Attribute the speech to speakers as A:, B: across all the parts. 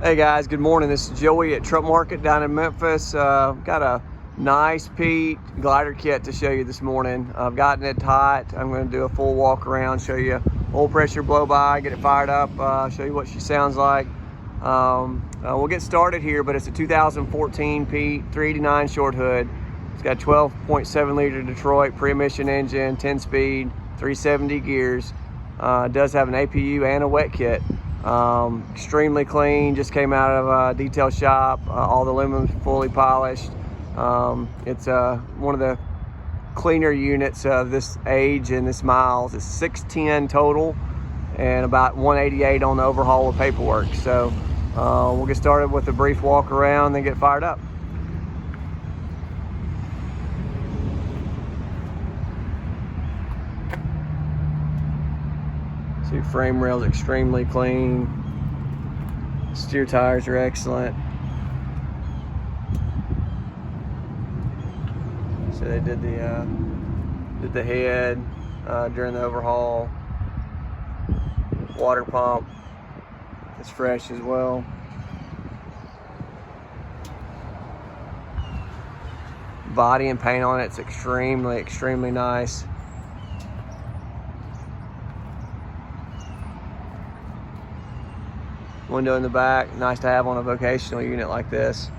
A: Hey guys, good morning. This is Joey at Truck Market down in Memphis. Got a nice Pete glider kit to show you this morning. I've gotten it hot. I'm going to do a full walk around, show you oil pressure blow by, get it fired up, show you what she sounds like. We'll get started here, but it's a 2014 Pete 389 short hood. It's got 12.7 liter Detroit pre-emission engine, 10 speed, 370 gears. It does have an APU and a wet kit. Extremely clean, just came out of a detail shop. All the aluminum's fully polished. It's one of the cleaner units of this age and this miles. It's 610 total and about 188 on the overhaul with paperwork. So we'll get started with a brief walk around, then get fired up. See, frame rail's extremely clean. Steer tires are excellent. So they did the head during the overhaul. Water pump is fresh as well. Body and paint on it's extremely nice. Window in the back, nice to have on a vocational unit like this.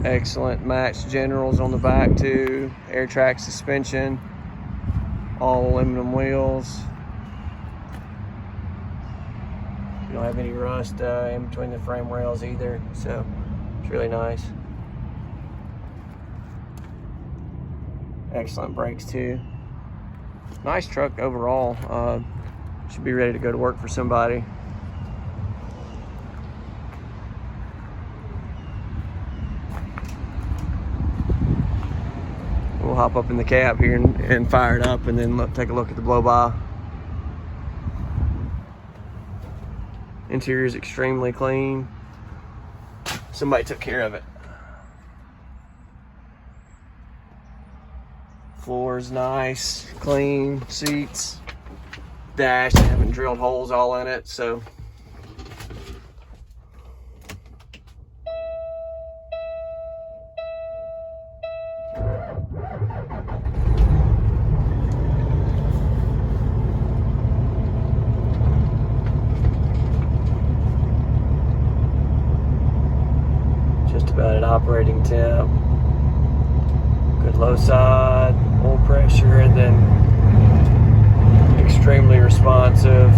A: Excellent matched generals on the back too. Air track suspension, all aluminum wheels. You don't have any rust in between the frame rails either, so it's really nice. Excellent brakes too. Nice truck overall. Should be ready to go to work for somebody. We'll hop up in the cab here and fire it up, and then take a look at the blow by. Interior is extremely clean. Somebody took care of it. Floor is nice, clean, seats. Dash, they haven't drilled holes all in it, so just about at operating temp. Good low side, oil pressure, and then extremely responsive.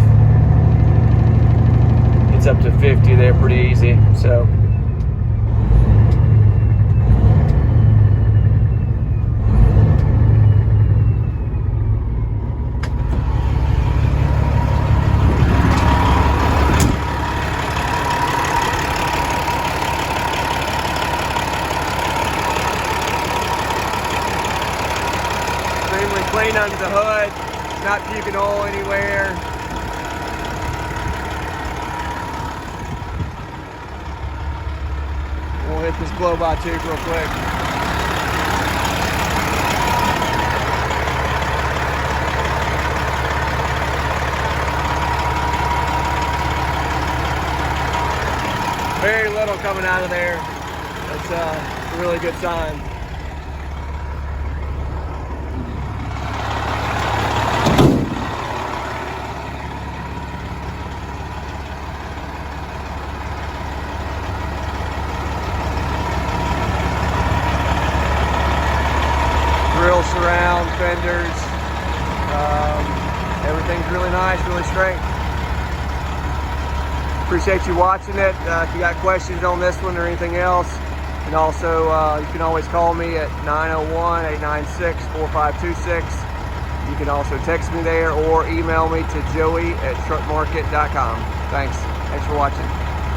A: It's up to 50 there pretty easy, so extremely clean under the hood. Not puking oil anywhere. We'll hit this blow by tube real quick. Very little coming out of there. That's a really good sign. Surround, fenders, everything's really nice, really straight. Appreciate you watching it. If you got questions on this one or anything else, and also you can always call me at 901-896-4526. You can also text me there or email me to joey@truckmarket.com. Thanks for watching.